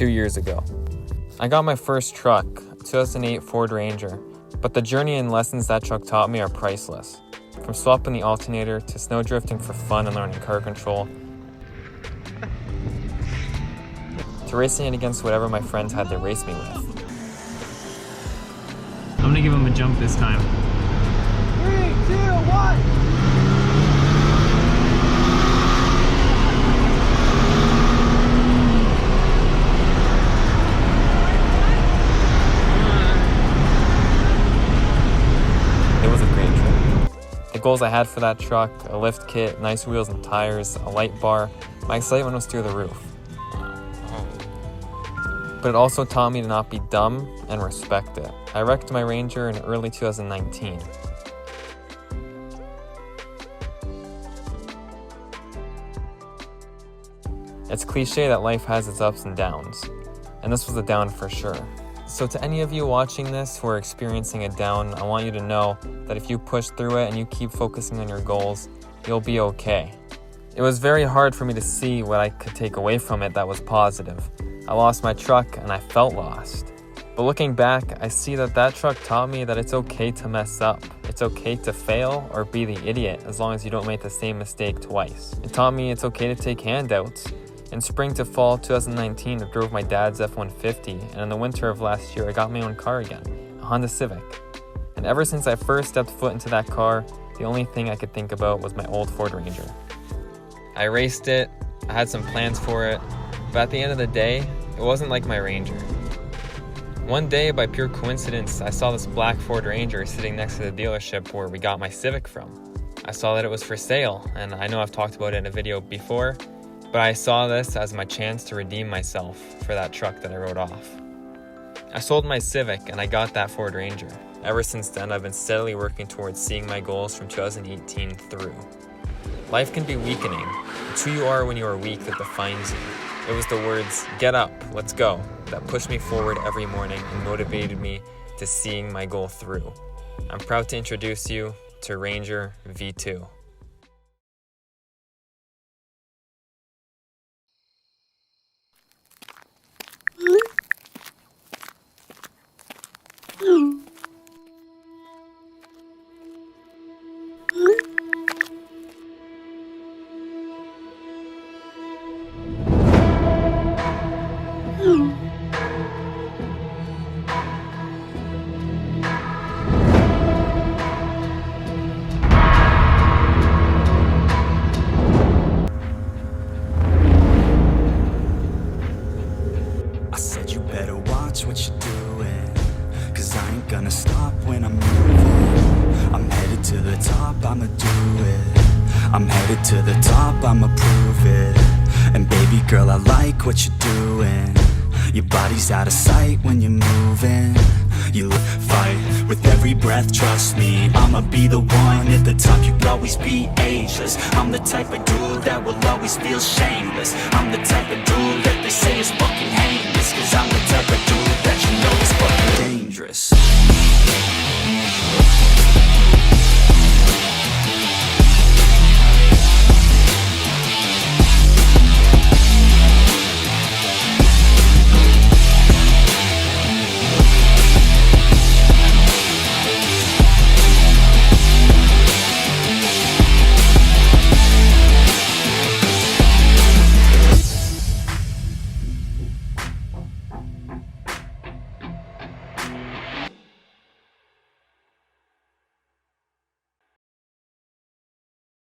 2 years ago. I got my first truck, a 2008 Ford Ranger, but the journey and lessons that truck taught me are priceless. From swapping the alternator to snow drifting for fun and learning car control, to racing it against whatever my friends had to race me with. I'm gonna give him a jump this time. 3, 2, 1. The goals I had for that truck, a lift kit, nice wheels and tires, a light bar, my excitement was through the roof. But it also taught me to not be dumb and respect it. I wrecked my Ranger in early 2019. It's cliche that life has its ups and downs, and this was a down for sure. So to any of you watching this who are experiencing a down, I want you to know that if you push through it and you keep focusing on your goals, you'll be okay. It was very hard for me to see what I could take away from it that was positive. I lost my truck and I felt lost. But looking back, I see that truck taught me that it's okay to mess up. It's okay to fail or be the idiot as long as you don't make the same mistake twice. It taught me it's okay to take handouts. In spring to fall 2019, I drove my dad's F-150, and in the winter of last year, I got my own car again, a Honda Civic. And ever since I first stepped foot into that car, the only thing I could think about was my old Ford Ranger. I raced it, I had some plans for it, but at the end of the day, it wasn't like my Ranger. One day, by pure coincidence, I saw this black Ford Ranger sitting next to the dealership where we got my Civic from. I saw that it was for sale, and I know I've talked about it in a video before, but I saw this as my chance to redeem myself for that truck that I wrote off. I sold my Civic and I got that Ford Ranger. Ever since then, I've been steadily working towards seeing my goals from 2018 through. Life can be weakening. It's who you are when you are weak that defines you. It was the words, "Get up, let's go," that pushed me forward every morning and motivated me to seeing my goal through. I'm proud to introduce you to Ranger V2. What you're doing, 'cause I ain't gonna stop when I'm moving. I'm headed to the top, I'ma do it. I'm headed to the top, I'ma prove it. And baby girl, I like what you're doing. Your body's out of sight when you're moving. You fight with every breath, trust me. I'ma be the one at the top, you'll always be ageless. I'm the type of dude that will always feel shameless. I'm the type of dude that